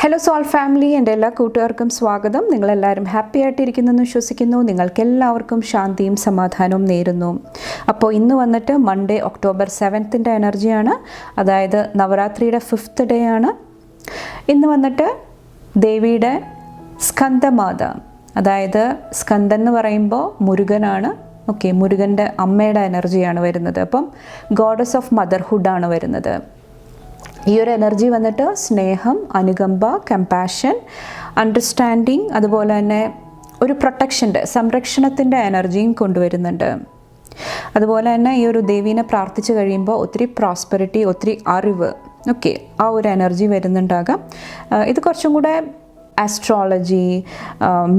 Hello soul family, എൻ്റെ എല്ലാ കൂട്ടുകാർക്കും സ്വാഗതം. നിങ്ങളെല്ലാവരും ഹാപ്പി ആയിട്ടിരിക്കുന്നെന്ന് വിശ്വസിക്കുന്നു. നിങ്ങൾക്കെല്ലാവർക്കും ശാന്തിയും സമാധാനവും നേരുന്നു. അപ്പോൾ ഇന്ന് വന്നിട്ട് മൺഡേ ഒക്ടോബർ 7th എനർജിയാണ്, അതായത് നവരാത്രിയുടെ 5th ഡേ ആണ്. ഇന്ന് വന്നിട്ട് ദേവിയുടെ സ്കന്ദമാത, അതായത് സ്കന്ദൻ എന്ന് പറയുമ്പോൾ മുരുകനാണ്. ഓക്കെ, മുരുകൻ്റെ അമ്മയുടെ എനർജിയാണ് വരുന്നത്. അപ്പം ഗോഡസ് ഓഫ് മദർഹുഡാണ് വരുന്നത്. ഈ ഒരു എനർജി വന്നിട്ട് സ്നേഹം, അനുകമ്പ, കമ്പാഷൻ, അണ്ടർസ്റ്റാൻഡിങ്, അതുപോലെ തന്നെ ഒരു പ്രൊട്ടക്ഷൻ്റെ, സംരക്ഷണത്തിൻ്റെ എനർജിയും കൊണ്ടുവരുന്നുണ്ട്. അതുപോലെ തന്നെ ഈ ഒരു ദേവീനെ പ്രാർത്ഥിച്ച് കഴിയുമ്പോൾ ഒത്തിരി പ്രോസ്പെറിറ്റി, ഒത്തിരി അറിവ്, ഓക്കെ, ആ ഒരു എനർജി വരുന്നുണ്ടാകാം. ഇത് കുറച്ചും കൂടെ ആസ്ട്രോളജി,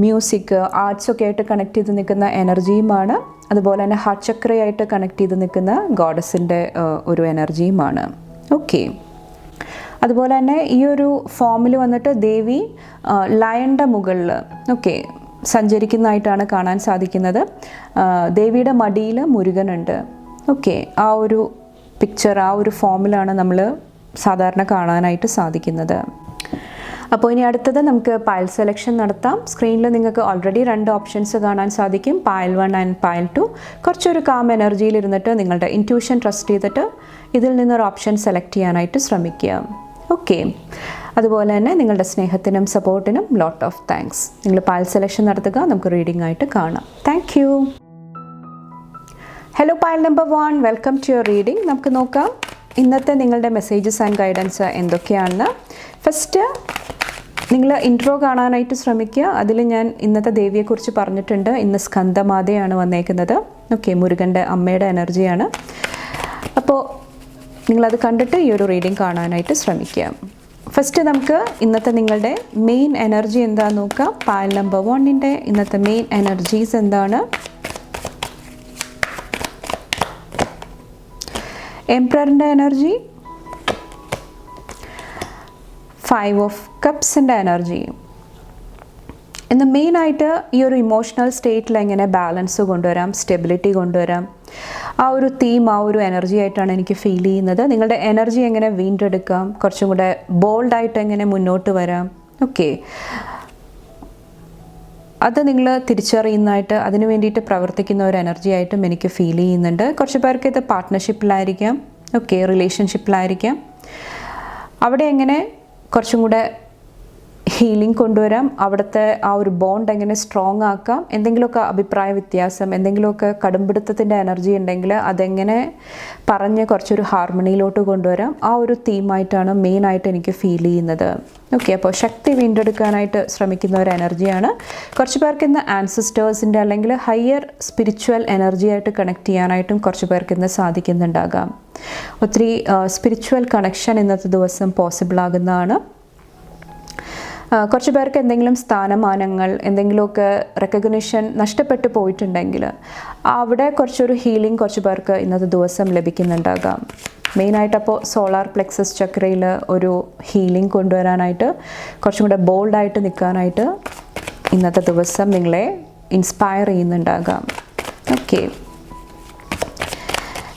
മ്യൂസിക്, ആർട്സൊക്കെ ആയിട്ട് കണക്ട് ചെയ്ത് നിൽക്കുന്ന എനർജിയുമാണ്. അതുപോലെ തന്നെ ഹാർട്ട് ചക്രയായിട്ട് കണക്ട് ചെയ്ത് നിൽക്കുന്ന ഗോഡസിൻ്റെ ഒരു എനർജിയുമാണ്. ഓക്കെ, അതുപോലെ തന്നെ ഈ ഒരു ഫോമിൽ വന്നിട്ട് ദേവി ലയൻ്റെ മുകളിൽ ഓക്കെ സഞ്ചരിക്കുന്നതായിട്ടാണ് കാണാൻ സാധിക്കുന്നത്. ദേവിയുടെ മടിയിൽ മുരുകനുണ്ട്. ഓക്കെ, ആ ഒരു പിക്ചർ, ആ ഒരു ഫോമിലാണ് നമ്മൾ സാധാരണ കാണാനായിട്ട് സാധിക്കുന്നത്. അപ്പോൾ ഇനി അടുത്തത് നമുക്ക് പയൽ സെലക്ഷൻ നടത്താം. സ്ക്രീനിൽ നിങ്ങൾക്ക് ഓൾറെഡി 2 ഓപ്ഷൻസ് കാണാൻ സാധിക്കും, പയൽ 1 ആൻഡ് പയൽ 2. കുറച്ചൊരു കാം എനർജിയിൽ ഇരുന്നിട്ട് നിങ്ങളുടെ ഇൻറ്റ്യൂഷൻ ട്രസ്റ്റ് ചെയ്തിട്ട് ഇതിൽ നിന്നൊരു ഓപ്ഷൻ സെലക്ട് ചെയ്യാനായിട്ട് ശ്രമിക്കുക. ഓക്കെ, അതുപോലെ തന്നെ നിങ്ങളുടെ സ്നേഹത്തിനും സപ്പോർട്ടിനും ലോട്ട് ഓഫ് താങ്ക്സ്. നിങ്ങൾ പയൽ സെലക്ഷൻ നടത്തുക, നമുക്ക് റീഡിംഗ് ആയിട്ട് കാണാം. Thank you. Hello Payal number 1, welcome to your reading. നമുക്ക് നോക്കാം ഇന്നത്തെ നിങ്ങളുടെ മെസ്സേജസ് ആൻഡ് ഗൈഡൻസ് എന്തൊക്കെയാണെന്ന്. ഫസ്റ്റ് നിങ്ങൾ ഇൻട്രോ കാണാനായിട്ട് ശ്രമിക്കുക. അതിൽ ഞാൻ ഇന്നത്തെ ദേവിയെക്കുറിച്ച് പറഞ്ഞിട്ടുണ്ട്. ഇന്ന് സ്കന്ദമാതയാണ് വന്നേക്കുന്നത്. ഓക്കെ, മുരുകൻ്റെ അമ്മയുടെ എനർജിയാണ്. അപ്പോൾ നിങ്ങളത് കണ്ടിട്ട് ഈ ഒരു റീഡിംഗ് കാണാനായിട്ട് ശ്രമിക്കുക. ഫസ്റ്റ് നമുക്ക് ഇന്നത്തെ നിങ്ങളുടെ മെയിൻ എനർജി എന്താണെന്ന് നോക്കാം. പയൽ നമ്പർ 1ൻ്റെ ഇന്നത്തെ മെയിൻ എനർജീസ് എന്താണ്? എംപററിൻ്റെ എനർജി, 5 ഓഫ് കപ്സിൻ്റെ എനർജി. ഇന്ന് മെയിനായിട്ട് ഈ ഒരു ഇമോഷണൽ സ്റ്റേറ്റിൽ എങ്ങനെ ബാലൻസ് കൊണ്ടുവരാം, സ്റ്റെബിലിറ്റി കൊണ്ടുവരാം, ആ ഒരു തീം, ആ ഒരു എനർജി ആയിട്ടാണ് എനിക്ക് ഫീൽ ചെയ്യുന്നത്. നിങ്ങളുടെ എനർജി എങ്ങനെ വീണ്ടെടുക്കാം, കുറച്ചും കൂടെ ബോൾഡായിട്ട് എങ്ങനെ മുന്നോട്ട് വരാം, ഓക്കെ, അത് നിങ്ങൾ തിരിച്ചറിയുന്നതായിട്ട് അതിന് വേണ്ടിയിട്ട് പ്രവർത്തിക്കുന്ന ഒരു എനർജി ആയിട്ടും എനിക്ക് ഫീൽ ചെയ്യുന്നുണ്ട്. കുറച്ച് പേർക്ക് ഇത് പാർട്ട്ണർഷിപ്പിലായിരിക്കാം, ഓക്കെ, റിലേഷൻഷിപ്പിലായിരിക്കാം. അവിടെ എങ്ങനെ കുറച്ചും കൂടെ ഹീലിംഗ് കൊണ്ടുവരാം, അവിടുത്തെ ആ ഒരു ബോണ്ട് എങ്ങനെ സ്ട്രോങ് ആക്കാം, എന്തെങ്കിലുമൊക്കെ അഭിപ്രായ വ്യത്യാസം, എന്തെങ്കിലുമൊക്കെ കടുംപിടുത്തത്തിൻ്റെ എനർജി ഉണ്ടെങ്കിൽ അതെങ്ങനെ പറഞ്ഞ് കുറച്ചൊരു ഹാർമണിയിലോട്ട് കൊണ്ടുവരാം, ആ ഒരു തീമായിട്ടാണ് മെയിനായിട്ട് എനിക്ക് ഫീൽ ചെയ്യുന്നത്. ഓക്കെ, അപ്പോൾ ശക്തി വീണ്ടെടുക്കാനായിട്ട് ശ്രമിക്കുന്ന ഒരു എനർജിയാണ്. കുറച്ച് പേർക്ക് ഇന്ന് ആൻസിസ്റ്റേഴ്സിൻ്റെ അല്ലെങ്കിൽ ഹയർ സ്പിരിച്വൽ എനർജി ആയിട്ട് കണക്ട് ചെയ്യാനായിട്ടും കുറച്ച് പേർക്ക് ഇന്ന് സാധിക്കുന്നുണ്ടാകാം. ഒത്തിരി സ്പിരിച്വൽ കണക്ഷൻ ഇന്നത്തെ ദിവസം പോസിബിൾ ആകുന്നതാണ്. കുറച്ച് പേർക്ക് എന്തെങ്കിലും സ്ഥാനമാനങ്ങൾ, എന്തെങ്കിലുമൊക്കെ റെക്കഗ്നിഷൻ നഷ്ടപ്പെട്ടു പോയിട്ടുണ്ടെങ്കിൽ അവിടെ കുറച്ചൊരു ഹീലിംഗ് കുറച്ച് പേർക്ക് ഇന്നത്തെ ദിവസം ലഭിക്കുന്നുണ്ടാകാം. മെയിനായിട്ട് അപ്പോൾ സോളാർ പ്ലെക്സസ് ചക്രയിൽ ഒരു ഹീലിംഗ് കൊണ്ടുവരാനായിട്ട്, കുറച്ചും കൂടെ ബോൾഡായിട്ട് നിൽക്കാനായിട്ട് ഇന്നത്തെ ദിവസം നിങ്ങളെ ഇൻസ്പയർ ചെയ്യുന്നുണ്ടാകാം. ഓക്കെ,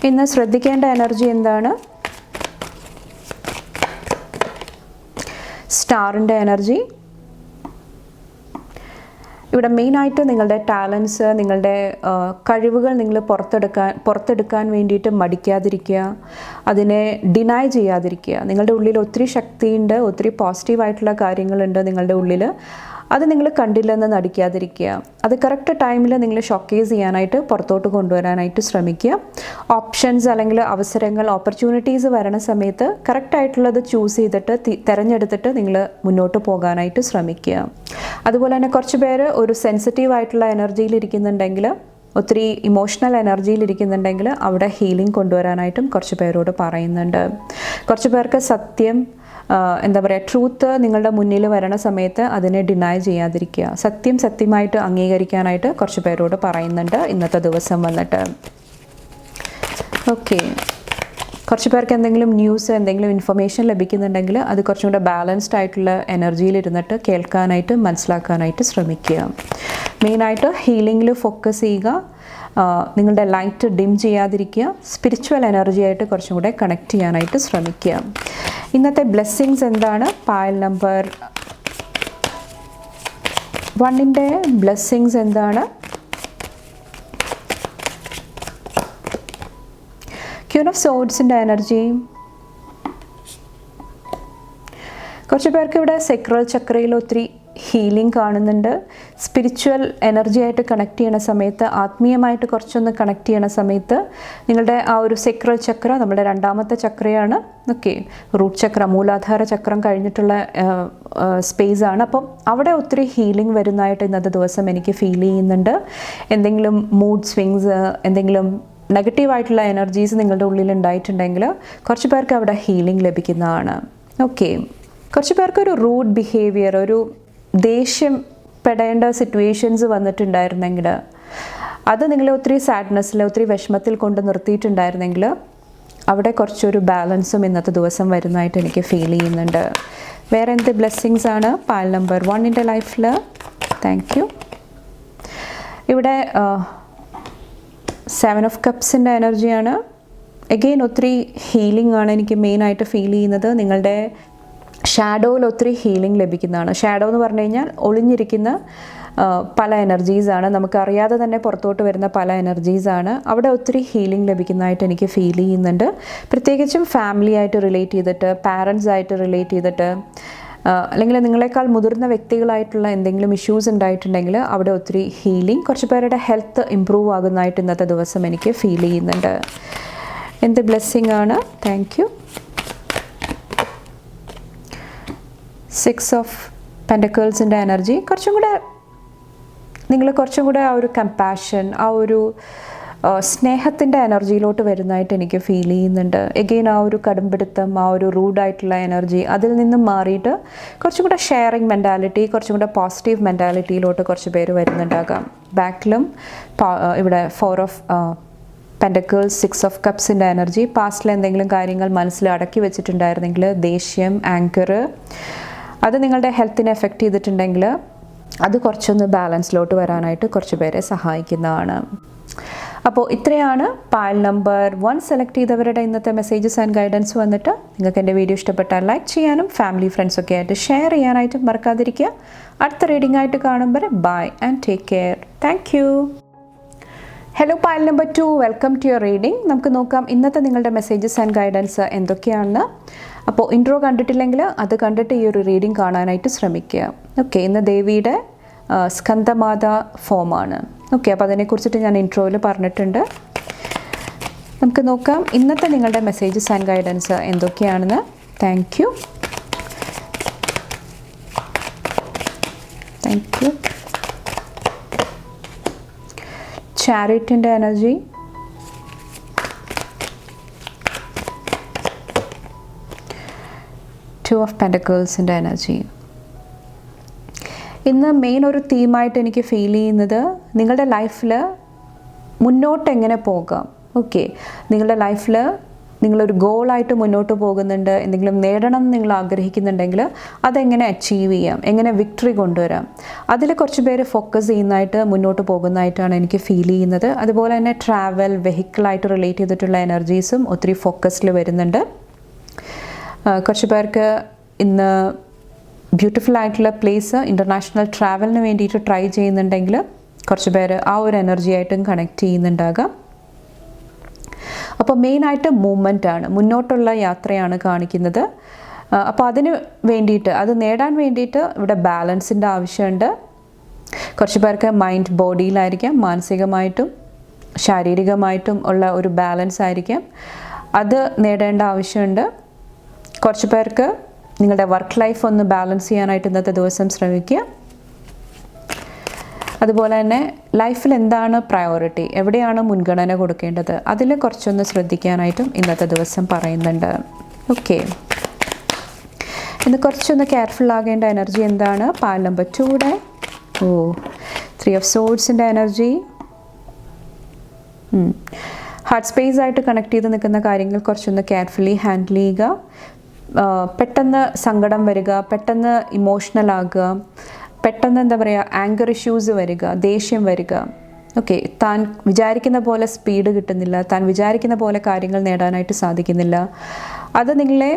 ഇന്ന് ശ്രദ്ധിക്കേണ്ട എനർജി എന്താണ്? സ്റ്റാറിൻ്റെ എനർജി. ഇവിടെ മെയിനായിട്ട് നിങ്ങളുടെ ടാലൻസ്, നിങ്ങളുടെ കഴിവുകൾ നിങ്ങൾ പുറത്തെടുക്കാൻ വേണ്ടിയിട്ട് മടിക്കാതിരിക്കുക, അതിനെ ഡിനൈ ചെയ്യാതിരിക്കുക. നിങ്ങളുടെ ഉള്ളിൽ ഒത്തിരി ശക്തിയുണ്ട്, ഒത്തിരി പോസിറ്റീവായിട്ടുള്ള കാര്യങ്ങളുണ്ട് നിങ്ങളുടെ ഉള്ളിൽ. അത് നിങ്ങൾ കണ്ടില്ലെന്ന് നടിക്കാതിരിക്കുക. അത് കറക്റ്റ് ടൈമിൽ നിങ്ങൾ ഷോക്കേസ് ചെയ്യാനായിട്ട്, പുറത്തോട്ട് കൊണ്ടുവരാനായിട്ട് ശ്രമിക്കുക. ഓപ്ഷൻസ് അല്ലെങ്കിൽ അവസരങ്ങൾ, ഓപ്പർച്യൂണിറ്റീസ് വരണ സമയത്ത് കറക്റ്റായിട്ടുള്ളത് ചൂസ് ചെയ്തിട്ട് തിരഞ്ഞെടുത്തിട്ട് നിങ്ങൾ മുന്നോട്ട് പോകാനായിട്ട് ശ്രമിക്കുക. അതുപോലെ തന്നെ കുറച്ച് പേര് ഒരു സെൻസിറ്റീവ് ആയിട്ടുള്ള എനർജിയിൽ ഇരിക്കുന്നുണ്ടെങ്കിൽ, ഒത്തിരി ഇമോഷണൽ എനർജിയിൽ ഇരിക്കുന്നുണ്ടെങ്കിൽ അവിടെ ഹീലിംഗ് കൊണ്ടുവരാനായിട്ടും കുറച്ച് പേരോട് പറയുന്നുണ്ട്. കുറച്ച് പേർക്ക് സത്യം, എന്താ പറയുക, ട്രൂത്ത് നിങ്ങളുടെ മുന്നിൽ വരണ സമയത്ത് അതിനെ ഡിനൈ ചെയ്യാതിരിക്കുക. സത്യം സത്യമായിട്ട് അംഗീകരിക്കാനായിട്ട് കുറച്ച് പേരോട് പറയുന്നുണ്ട് ഇന്നത്തെ ദിവസം വന്നിട്ട്. ഓക്കെ, കുറച്ച് പേർക്ക് എന്തെങ്കിലും ന്യൂസ്, എന്തെങ്കിലും ഇൻഫർമേഷൻ ലഭിക്കുന്നുണ്ടെങ്കിൽ അത് കുറച്ചും കൂടെ ബാലൻസ്ഡ് ആയിട്ടുള്ള എനർജിയിൽ ഇരുന്നിട്ട് കേൾക്കാനായിട്ട്, മനസ്സിലാക്കാനായിട്ട് ശ്രമിക്കുക. മെയിനായിട്ട് ഹീലിങ്ങിൽ ഫോക്കസ് ചെയ്യുക. നിങ്ങളുടെ ലൈറ്റ് ഡിം ചെയ്യാതിരിക്കുക. സ്പിരിച്വൽ എനർജി ആയിട്ട് കുറച്ചും കൂടെ കണക്ട് ചെയ്യാനായിട്ട് ശ്രമിക്കുക. ഇന്നത്തെ ബ്ലെസ്സിങ്സ് എന്താണ്? പായൽ നമ്പർ 1ൻ്റെ ബ്ലെസ്സിങ്സ് എന്താണ്? ക്യൂൻ ഓഫ് സോഡ്സിൻ്റെ എനർജി. കുറച്ച് പേർക്ക് ഇവിടെ സെക്രൽ ചക്രയിൽ ഒത്തിരി ഹീലിംഗ് കാണുന്നുണ്ട്. സ്പിരിച്വൽ എനർജി ആയിട്ട് കണക്ട് ചെയ്യണ സമയത്ത്, ആത്മീയമായിട്ട് കുറച്ചൊന്ന് കണക്ട് ചെയ്യണ സമയത്ത് നിങ്ങളുടെ ആ ഒരു സെക്രൽ ചക്ര നമ്മുടെ 2ാമത്തെ ചക്രയാണ്. ഓക്കെ, റൂട്ട് ചക്ര, മൂലാധാര ചക്രം കഴിഞ്ഞിട്ടുള്ള സ്പേസ് ആണ്. അപ്പം അവിടെ ഒത്തിരി ഹീലിംഗ് വരുന്നതായിട്ട് ഇന്നത്തെ ദിവസം എനിക്ക് ഫീൽ ചെയ്യുന്നുണ്ട്. എന്തെങ്കിലും മൂഡ് സ്വിങ്സ്, എന്തെങ്കിലും നെഗറ്റീവായിട്ടുള്ള എനർജീസ് നിങ്ങളുടെ ഉള്ളിൽ ഉണ്ടായിട്ടുണ്ടെങ്കിൽ കുറച്ച് പേർക്ക് അവിടെ ഹീലിംഗ് ലഭിക്കുന്നതാണ്. ഓക്കെ, കുറച്ച് പേർക്ക് ഒരു റൂഡ് ബിഹേവിയർ, ഒരു ദേഷ്യപ്പെടേണ്ട സിറ്റുവേഷൻസ് വന്നിട്ടുണ്ടായിരുന്നെങ്കിൽ, അത് നിങ്ങളെ ഒത്തിരി സാഡ്നെസ്സിൽ, ഒത്തിരി വിഷമത്തിൽ കൊണ്ട് നിർത്തിയിട്ടുണ്ടായിരുന്നെങ്കിൽ അവിടെ കുറച്ചൊരു ബാലൻസും ഇന്നത്തെ ദിവസം വരുന്നതായിട്ട് എനിക്ക് ഫീൽ ചെയ്യുന്നുണ്ട്. വേറെ എന്ത് ബ്ലെസ്സിങ്സ് ആണ് പാൽ നമ്പർ 1ൻ്റെ ലൈഫിൽ? Thank you. ഇവിടെ 7 ഓഫ് കപ്സിൻ്റെ എനർജിയാണ്. എഗെയിൻ ഒത്തിരി ഹീലിംഗ് ആണ് എനിക്ക് മെയിനായിട്ട് ഫീൽ ചെയ്യുന്നത്. നിങ്ങളുടെ ഷാഡോയിൽ ഒത്തിരി ഹീലിംഗ് ലഭിക്കുന്നതാണ്. ഷാഡോ എന്ന് പറഞ്ഞു കഴിഞ്ഞാൽ ഒളിഞ്ഞിരിക്കുന്ന പല എനർജീസാണ്, നമുക്കറിയാതെ തന്നെ പുറത്തോട്ട് വരുന്ന പല എനർജീസാണ്. അവിടെ ഒത്തിരി ഹീലിംഗ് ലഭിക്കുന്നതായിട്ട് എനിക്ക് ഫീൽ ചെയ്യുന്നുണ്ട്. പ്രത്യേകിച്ചും ഫാമിലി ആയിട്ട് റിലേറ്റ് ചെയ്തിട്ട്, പാരൻസ് ആയിട്ട് റിലേറ്റ് ചെയ്തിട്ട്, അല്ലെങ്കിൽ നിങ്ങളെക്കാൾ മുതിർന്ന വ്യക്തികളായിട്ടുള്ള എന്തെങ്കിലും ഇഷ്യൂസ് ഉണ്ടായിട്ടുണ്ടെങ്കിൽ അവിടെ ഒത്തിരി ഹീലിംഗ്. കുറച്ച് പേരുടെ ഹെൽത്ത് ഇമ്പ്രൂവ് ആകുന്നതായിട്ട് ഇന്നത്തെ ദിവസം എനിക്ക് ഫീൽ ചെയ്യുന്നുണ്ട്. എന്ത് ബ്ലെസ്സിങ് ആണ്? Thank you. 6 ഓഫ് പെൻറ്റക്കിൾസിൻ്റെ എനർജി. നിങ്ങൾ കുറച്ചും കൂടെ ആ ഒരു കമ്പാഷൻ, ആ ഒരു സ്നേഹത്തിൻ്റെ എനർജിയിലോട്ട് വരുന്നതായിട്ട് എനിക്ക് ഫീൽ ചെയ്യുന്നുണ്ട്. എഗെയിൻ ആ ഒരു കടുംപിടുത്തം, ആ ഒരു റൂഡായിട്ടുള്ള എനർജി, അതിൽ നിന്നും മാറിയിട്ട് കുറച്ചും കൂടെ ഷെയറിങ് മെൻറ്റാലിറ്റി, കുറച്ചും കൂടെ പോസിറ്റീവ് മെൻറ്റാലിറ്റിയിലോട്ട് കുറച്ച് പേര് വരുന്നുണ്ടാകാം. ബാക്കിലും ഇവിടെ 4 ഓഫ് പെൻറ്റക്കിൾസ്, 6 ഓഫ് കപ്സിൻ്റെ എനർജി. പാസ്റ്റിൽ എന്തെങ്കിലും കാര്യങ്ങൾ മനസ്സിൽ അടക്കി വെച്ചിട്ടുണ്ടായിരുന്നെങ്കിൽ, ദേഷ്യം, ആങ്കർ, അത് നിങ്ങളുടെ ഹെൽത്തിനെ എഫക്റ്റ് ചെയ്തിട്ടുണ്ടെങ്കിൽ അത് കുറച്ചൊന്ന് ബാലൻസിലോട്ട് വരാനായിട്ട് കുറച്ച് പേരെ സഹായിക്കുന്നതാണ്. അപ്പോൾ ഇത്രയാണ് പാൽ നമ്പർ 1 സെലക്ട് ചെയ്തവരുടെ ഇന്നത്തെ മെസ്സേജസ് ആൻഡ് ഗൈഡൻസ് വന്നിട്ട്. നിങ്ങൾക്ക് എൻ്റെ വീഡിയോ ഇഷ്ടപ്പെട്ടാൽ ലൈക്ക് ചെയ്യാനും ഫാമിലി ഫ്രണ്ട്സൊക്കെ ആയിട്ട് ഷെയർ ചെയ്യാനായിട്ടും മറക്കാതിരിക്കുക. അടുത്ത റീഡിംഗ് ആയിട്ട് കാണുമ്പോൾ bye and take care. Thank you. Hello pile number 2, welcome to your reading. നമുക്ക് നോക്കാം ഇന്നത്തെ നിങ്ങളുടെ മെസ്സേജസ് ആൻഡ് ഗൈഡൻസ് എന്തൊക്കെയാണെന്ന്. അപ്പോൾ ഇൻട്രോ കണ്ടിട്ടില്ലെങ്കിൽ അത് കണ്ടിട്ട് ഈ ഒരു റീഡിംഗ് കാണാനായിട്ട് ശ്രമിക്കുക. ഓക്കെ, ഇന്ന് ദേവിയുടെ സ്കന്ദമാത ഫോമാണ്. ഓക്കെ, അപ്പോൾ അതിനെക്കുറിച്ചിട്ട് ഞാൻ ഇൻട്രോയിൽ പറഞ്ഞിട്ടുണ്ട്. നമുക്ക് നോക്കാം ഇന്നത്തെ നിങ്ങളുടെ മെസ്സേജസ് ആൻഡ് ഗൈഡൻസ് എന്തൊക്കെയാണെന്ന്. Thank you. Thank you. ചാരിറ്റിൻ്റെ എനർജി. ടു ഓഫ് പെൻറ്റക്കിൾസിൻ്റെ എനർജി. ഇന്ന് മെയിൻ ഒരു തീമായിട്ട് എനിക്ക് ഫീൽ ചെയ്യുന്നത് നിങ്ങളുടെ ലൈഫിൽ മുന്നോട്ട് എങ്ങനെ പോകാം. ഓക്കെ, നിങ്ങളുടെ ലൈഫിൽ നിങ്ങളൊരു ഗോളായിട്ട് മുന്നോട്ട് പോകുന്നുണ്ട്, എന്തെങ്കിലും നേടണം എന്ന് നിങ്ങൾ ആഗ്രഹിക്കുന്നുണ്ടെങ്കിൽ അതെങ്ങനെ അച്ചീവ് ചെയ്യാം, എങ്ങനെ വിക്ടറി കൊണ്ടുവരാം, അതിൽ കുറച്ച് പേര് ഫോക്കസ് ചെയ്യുന്നതായിട്ട് മുന്നോട്ട് പോകുന്നതായിട്ടാണ് എനിക്ക് ഫീൽ ചെയ്യുന്നത്. അതുപോലെ തന്നെ ട്രാവൽ, വെഹിക്കിളായിട്ട് റിലേറ്റ് ചെയ്തിട്ടുള്ള എനർജീസും ഒത്തിരി ഫോക്കസിൽ വരുന്നുണ്ട്. കുറച്ച് പേർക്ക് ഇന്ന് ബ്യൂട്ടിഫുൾ ആയിട്ടുള്ള പ്ലേസ്, ഇൻ്റർനാഷണൽ ട്രാവലിന് വേണ്ടിയിട്ട് ട്രൈ ചെയ്യുന്നുണ്ടെങ്കിൽ കുറച്ച് പേര് ആ ഒരു എനർജി ആയിട്ടും കണക്ട് ചെയ്യുന്നുണ്ടാകാം. അപ്പോൾ മെയിനായിട്ട് മൂവ്മെൻറ്റാണ്, മുന്നോട്ടുള്ള യാത്രയാണ് കാണിക്കുന്നത്. അപ്പോൾ അതിന് വേണ്ടിയിട്ട്, അത് നേടാൻ വേണ്ടിയിട്ട് ഇവിടെ ബാലൻസിൻ്റെ ആവശ്യമുണ്ട്. കുറച്ച് പേർക്ക് മൈൻഡ് ബോഡിയിലായിരിക്കാം, മാനസികമായിട്ടും ശാരീരികമായിട്ടും ഉള്ള ഒരു ബാലൻസ് ആയിരിക്കാം, അത് നേടേണ്ട ആവശ്യമുണ്ട്. കുറച്ച് പേർക്ക് നിങ്ങളുടെ വർക്ക് ലൈഫ് ഒന്ന് ബാലൻസ് ചെയ്യാനായിട്ട് ഇന്നത്തെ ദിവസം ശ്രമിക്കുക. അതുപോലെ തന്നെ ലൈഫിൽ എന്താണ് പ്രയോറിറ്റി, എവിടെയാണ് മുൻഗണന കൊടുക്കേണ്ടത്, അതിൽ കുറച്ചൊന്ന് ശ്രദ്ധിക്കാനായിട്ടും ഇന്നത്തെ ദിവസം പറയുന്നുണ്ട്. ഓക്കെ, ഇന്ന് കുറച്ചൊന്ന് കെയർഫുൾ ആകേണ്ട എനർജി എന്താണ്? പാൽ നമ്പർ 2യുടെ 3 ഓഫ് സോഡ്സിൻ്റെ എനർജി. ഹാർട്ട് സ്പേസ് ആയിട്ട് കണക്ട് ചെയ്ത് നിൽക്കുന്ന കാര്യങ്ങൾ കുറച്ചൊന്ന് കെയർഫുള്ളി ഹാൻഡിൽ ചെയ്യുക. പെട്ടെന്ന് സങ്കടം വരിക, പെട്ടെന്ന് ഇമോഷണൽ ആകുക, പെട്ടെന്ന് എന്താ പറയുക, ആങ്കർ ഇഷ്യൂസ് വരിക, ദേഷ്യം വരിക, ഓക്കെ, താൻ വിചാരിക്കുന്ന പോലെ സ്പീഡ് കിട്ടുന്നില്ല, താൻ വിചാരിക്കുന്ന പോലെ കാര്യങ്ങൾ നേടാനായിട്ട് സാധിക്കുന്നില്ല. അത് നിങ്ങളെ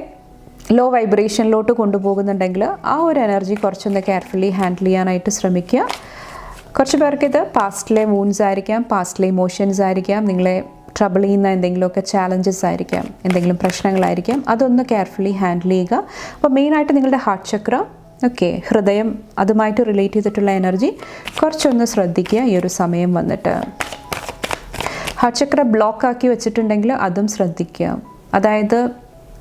ലോ വൈബ്രേഷനിലോട്ട് കൊണ്ടുപോകുന്നുണ്ടെങ്കിൽ ആ ഒരു എനർജി കുറച്ചൊന്ന് കെയർഫുള്ളി ഹാൻഡിൽ ചെയ്യാനായിട്ട് ശ്രമിക്കുക. കുറച്ച് പേർക്ക് ഇത് പാസ്റ്റിലെ വൂൺസ് ആയിരിക്കാം, പാസ്റ്റിലെ ഇമോഷൻസ് ആയിരിക്കാം, നിങ്ങളെ ട്രബിൾ ചെയ്യുന്ന എന്തെങ്കിലുമൊക്കെ ചാലഞ്ചസ് ആയിരിക്കാം, എന്തെങ്കിലും പ്രശ്നങ്ങളായിരിക്കാം. അതൊന്ന് കെയർഫുള്ളി ഹാൻഡിൽ ചെയ്യുക. അപ്പോൾ മെയിനായിട്ട് നിങ്ങളുടെ ഹാർട്ട് ചക്ര, ഓക്കെ, ഹൃദയം, അതുമായിട്ട് റിലേറ്റ് ചെയ്തിട്ടുള്ള എനർജി കുറച്ചൊന്ന് ശ്രദ്ധിക്കുക ഈ ഒരു സമയം വന്നിട്ട്. ഹാർട്ട് ചക്ര ബ്ലോക്ക് ആക്കി വെച്ചിട്ടുണ്ടെങ്കിൽ അതും ശ്രദ്ധിക്കുക. അതായത്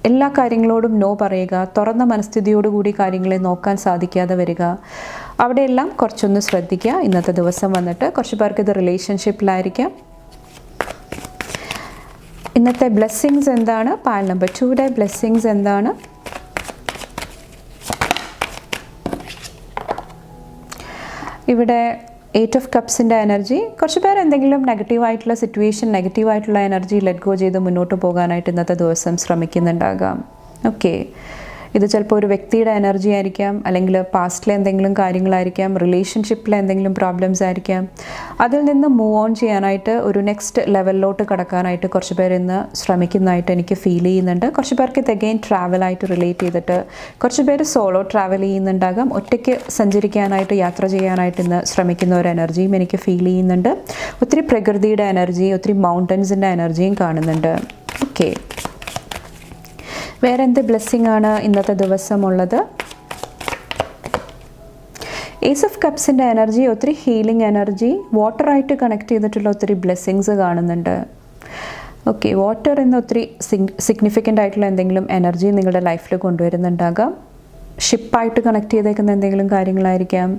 എല്ലാ കാര്യങ്ങളോടും നോ പറയുക, തുറന്ന മനസ്ഥിതിയോടുകൂടി കാര്യങ്ങളെ നോക്കാൻ സാധിക്കാതെ വരിക, അവിടെയെല്ലാം കുറച്ചൊന്ന് ശ്രദ്ധിക്കുക ഇന്നത്തെ ദിവസം വന്നിട്ട്. കുറച്ച് പേർക്ക് ഇത് റിലേഷൻഷിപ്പിലായിരിക്കാം. ഇന്നത്തെ ബ്ലെസ്സിങ്സ് എന്താണ്? പാൽ നമ്പർ 2യുടെ ബ്ലെസ്സിങ്സ് എന്താണ്? ഇവിടെ 8 ഓഫ് കപ്സിൻ്റെ എനർജി. കുറച്ച് പേർ എന്തെങ്കിലും നെഗറ്റീവായിട്ടുള്ള സിറ്റുവേഷൻ, നെഗറ്റീവായിട്ടുള്ള എനർജി ലെറ്റ് ഗോ ചെയ്ത് മുന്നോട്ട് പോകാനായിട്ട് ഇന്നത്തെ ദിവസം ശ്രമിക്കുന്നുണ്ടാകാം. ഓക്കെ, ഇത് ചിലപ്പോൾ ഒരു വ്യക്തിയുടെ എനർജി ആയിരിക്കാം, അല്ലെങ്കിൽ പാസ്റ്റിലെ എന്തെങ്കിലും കാര്യങ്ങളായിരിക്കാം, റിലേഷൻഷിപ്പിലെ എന്തെങ്കിലും പ്രോബ്ലംസ് ആയിരിക്കാം. അതിൽ നിന്ന് മൂവ് ഓൺ ചെയ്യാനായിട്ട്, ഒരു നെക്സ്റ്റ് ലെവലിലോട്ട് കടക്കാനായിട്ട് കുറച്ച് പേർ ഇന്ന് ശ്രമിക്കുന്നതായിട്ട് എനിക്ക് ഫീൽ ചെയ്യുന്നുണ്ട്. കുറച്ച് പേർക്ക് ഇത് അഗെയിൻ ട്രാവലായിട്ട് റിലേറ്റ് ചെയ്തിട്ട്, കുറച്ച് പേര് സോളോ ട്രാവൽ ചെയ്യുന്നുണ്ടാകാം, ഒറ്റയ്ക്ക് സഞ്ചരിക്കാനായിട്ട്, യാത്ര ചെയ്യാനായിട്ട് ഇന്ന് ശ്രമിക്കുന്ന ഒരു എനർജിയും എനിക്ക് ഫീൽ ചെയ്യുന്നുണ്ട്. ഒത്തിരി പ്രകൃതിയുടെ എനർജി, ഒത്തിരി മൗണ്ടൻസിൻ്റെ എനർജിയും കാണുന്നുണ്ട്. ഓക്കെ, വേറെ എന്ത് ബ്ലെസ്സിങ് ആണ് ഇന്നത്തെ ദിവസം ഉള്ളത്? ഏസ് ഓഫ് കപ്സിൻ്റെ എനർജി, ഒത്തിരി ഹീലിംഗ് എനർജി, വാട്ടറായിട്ട് കണക്ട് ചെയ്തിട്ടുള്ള ഒത്തിരി ബ്ലെസ്സിങ്സ് കാണുന്നുണ്ട്. ഓക്കെ, വാട്ടർ എന്ന ഒത്തിരി സിഗ്നിഫിക്കൻ്റ് ആയിട്ടുള്ള എന്തെങ്കിലും എനർജി നിങ്ങളുടെ ലൈഫിൽ കൊണ്ടുവരുന്നുണ്ടാകാം. ഷിപ്പായിട്ട് കണക്ട് ചെയ്തേക്കുന്ന എന്തെങ്കിലും കാര്യങ്ങളായിരിക്കാം,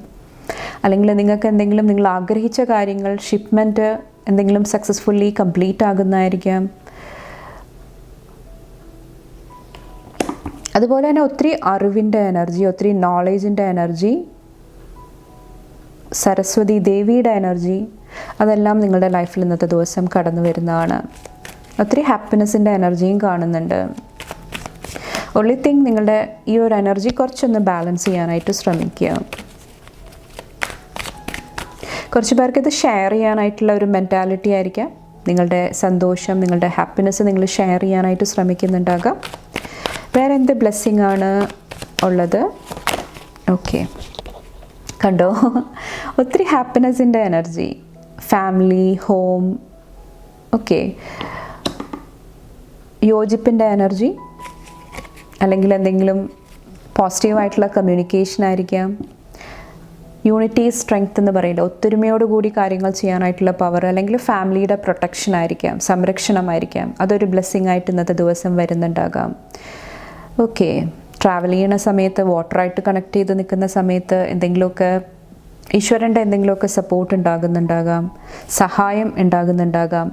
അല്ലെങ്കിൽ നിങ്ങൾക്ക് എന്തെങ്കിലും നിങ്ങൾ ആഗ്രഹിച്ച കാര്യങ്ങൾ, ഷിപ്മെൻറ്റ് എന്തെങ്കിലും സക്സസ്ഫുള്ളി കംപ്ലീറ്റ് ആകുന്നതായിരിക്കാം. അതുപോലെ തന്നെ ഒത്തിരി അറിവിൻ്റെ എനർജി, ഒത്തിരി നോളേജിൻ്റെ എനർജി, സരസ്വതി ദേവിയുടെ എനർജി, അതെല്ലാം നിങ്ങളുടെ ലൈഫിൽ ഇന്നത്തെ ദിവസം കടന്നു വരുന്നതാണ്. ഒത്തിരി ഹാപ്പിനെസ്സിൻ്റെ എനർജിയും കാണുന്നുണ്ട്. ഒൺലി തിങ്, നിങ്ങളുടെ ഈ ഒരു എനർജി കുറച്ചൊന്ന് ബാലൻസ് ചെയ്യാനായിട്ട് ശ്രമിക്കുക. കുറച്ച് പേർക്ക് ഇത് ഷെയർ ചെയ്യാനായിട്ടുള്ള ഒരു മെൻറ്റാലിറ്റി ആയിരിക്കാം. നിങ്ങളുടെ സന്തോഷം, നിങ്ങളുടെ ഹാപ്പിനെസ് നിങ്ങൾ ഷെയർ ചെയ്യാനായിട്ട് ശ്രമിക്കുന്നുണ്ടാകാം. വേറെ എന്ത് ബ്ലെസ്സിങ് ആണ് ഉള്ളത്? ഓക്കെ, കണ്ടോ, ഒത്തിരി ഹാപ്പിനെസ്സിൻ്റെ എനർജി, ഫാമിലി, ഹോം, ഓക്കെ, യോജിപ്പിൻ്റെ എനർജി, അല്ലെങ്കിൽ എന്തെങ്കിലും പോസിറ്റീവായിട്ടുള്ള കമ്മ്യൂണിക്കേഷൻ ആയിരിക്കാം. യൂണിറ്റി സ്ട്രെങ്ത് എന്ന് പറയുന്നത് ഒത്തൊരുമയോടുകൂടി കാര്യങ്ങൾ ചെയ്യാനായിട്ടുള്ള പവർ, അല്ലെങ്കിൽ ഫാമിലിയുടെ പ്രൊട്ടക്ഷൻ ആയിരിക്കാം, സംരക്ഷണമായിരിക്കാം. അതൊരു ബ്ലെസ്സിങ് ആയിട്ട് ഇന്നത്തെ ദിവസം വരുന്നുണ്ടാകാം. ഓക്കെ, ട്രാവൽ ചെയ്യുന്ന സമയത്ത്, വാട്ടറായിട്ട് കണക്ട് ചെയ്ത് നിൽക്കുന്ന സമയത്ത് എന്തെങ്കിലുമൊക്കെ ഈശ്വരൻ്റെ എന്തെങ്കിലുമൊക്കെ സപ്പോർട്ട് ഉണ്ടാകുന്നുണ്ടാകാം, സഹായം ഉണ്ടാകുന്നുണ്ടാകാം.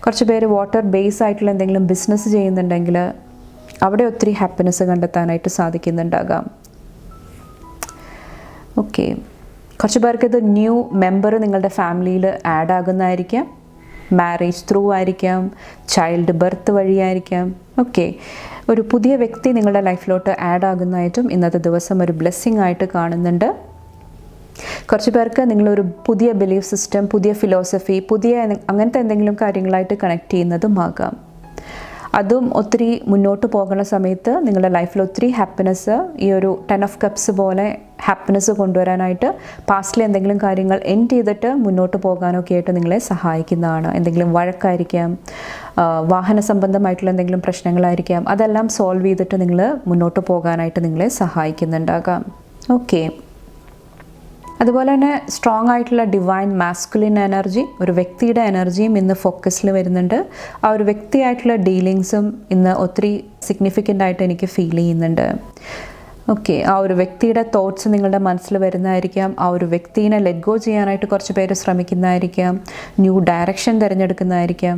കുറച്ച് പേര് വാട്ടർ ബേസ് ആയിട്ടുള്ള എന്തെങ്കിലും ബിസിനസ് ചെയ്യുന്നുണ്ടെങ്കിൽ അവിടെ ഒത്തിരി ഹാപ്പിനെസ് കണ്ടെത്താനായിട്ട് സാധിക്കുന്നുണ്ടാകാം. ഓക്കെ, കുറച്ച് പേർക്ക് ഇത് ന്യൂ മെമ്പർ നിങ്ങളുടെ ഫാമിലിയിൽ ആഡ് ആകുന്നതായിരിക്കാം. മാരേജ് ത്രൂ ആയിരിക്കാം, ചൈൽഡ് ബർത്ത് വഴിയായിരിക്കാം. ഓക്കെ, ഒരു പുതിയ വ്യക്തി നിങ്ങളുടെ ലൈഫിലോട്ട് ആഡ് ആകുന്നതായിട്ടും ഇന്നത്തെ ദിവസം ഒരു ബ്ലെസ്സിങ് ആയിട്ട് കാണുന്നുണ്ട്. കുറച്ച് പേർക്ക് നിങ്ങളൊരു പുതിയ ബിലീഫ് സിസ്റ്റം, പുതിയ ഫിലോസഫി, പുതിയ അങ്ങനത്തെ എന്തെങ്കിലും കാര്യങ്ങളായിട്ട് കണക്ട് ചെയ്യുന്നതുമാകാം. അതും ഒത്തിരി മുന്നോട്ട് പോകുന്ന സമയത്ത് നിങ്ങളുടെ ലൈഫിൽ ഒത്തിരി ഹാപ്പിനെസ്, ഈ ഒരു 10 ഓഫ് കപ്സ് പോലെ ഹാപ്പിനെസ് കൊണ്ടുവരാനായിട്ട്, പാസ്റ്റിൽ എന്തെങ്കിലും കാര്യങ്ങൾ എൻഡ് ചെയ്തിട്ട് മുന്നോട്ട് പോകാനൊക്കെ ആയിട്ട് നിങ്ങളെ സഹായിക്കുന്നതാണ്. എന്തെങ്കിലും വഴക്കായിരിക്കാം, വാഹന സംബന്ധമായിട്ടുള്ള എന്തെങ്കിലും പ്രശ്നങ്ങളായിരിക്കാം, അതെല്ലാം സോൾവ് ചെയ്തിട്ട് നിങ്ങൾ മുന്നോട്ട് പോകാനായിട്ട് നിങ്ങളെ സഹായിക്കുന്നുണ്ടാകാം. ഓക്കെ, അതുപോലെ തന്നെ സ്ട്രോങ് ആയിട്ടുള്ള ഡിവൈൻ മാസ്കുലിൻ എനർജി, ഒരു വ്യക്തിയുടെ എനർജിയും ഇന്ന് ഫോക്കസിൽ വരുന്നുണ്ട്. ആ ഒരു വ്യക്തിയായിട്ടുള്ള ഡീലിങ്സും ഇന്ന് ഒത്തിരി സിഗ്നിഫിക്കൻ്റ് ആയിട്ട് എനിക്ക് ഫീൽ ചെയ്യുന്നുണ്ട്. ഓക്കെ, ആ ഒരു വ്യക്തിയുടെ തോട്ട്സ് നിങ്ങളുടെ മനസ്സിൽ വരുന്നതായിരിക്കാം. ആ ഒരു വ്യക്തിനെ ലെറ്റ് ഗോ ചെയ്യാനായിട്ട് കുറച്ച് പേര് ശ്രമിക്കുന്നതായിരിക്കാം. New direction തിരഞ്ഞെടുക്കുന്നതായിരിക്കാം.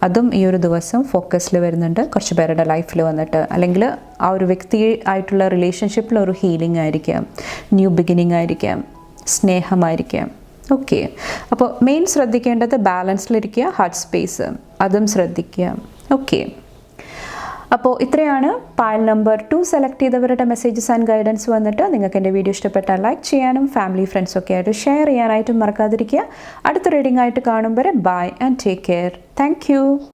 അതും ഈ ഒരു ദിവസം ഫോക്കസിൽ വരുന്നുണ്ട് കുറച്ച് പേരുടെ ലൈഫിൽ വന്നിട്ട്. അല്ലെങ്കിൽ ആ ഒരു വ്യക്തി ആയിട്ടുള്ള റിലേഷൻഷിപ്പിൽ ഒരു ഹീലിംഗ് ആയിരിക്കാം, ന്യൂ ബിഗിനിങ് ആയിരിക്കാം, സ്നേഹമായിരിക്കാം. ഓക്കെ, അപ്പോൾ മെയിൻ ശ്രദ്ധിക്കേണ്ടത് ബാലൻസിലിരിക്കുക, ഹാർട്ട് സ്പേസ് അതും ശ്രദ്ധിക്കുക. ഓക്കെ, അപ്പോൾ ഇത്രയാണ് പായൽ നമ്പർ 2 സെലക്ട് ചെയ്തവരുടെ മെസ്സേജസ് ആൻഡ് ഗൈഡൻസ് വന്നിട്ട്. നിങ്ങൾക്ക് എൻ്റെ വീഡിയോ ഇഷ്ടപ്പെട്ടാൽ ലൈക്ക് ചെയ്യാനും ഫാമിലി ഫ്രണ്ട്സൊക്കെ ആയിട്ട് ഷെയർ ചെയ്യാനായിട്ടും മറക്കാതിരിക്കുക. അടുത്ത റീഡിംഗ് ആയിട്ട് കാണും വരെ bye and take care. Thank U.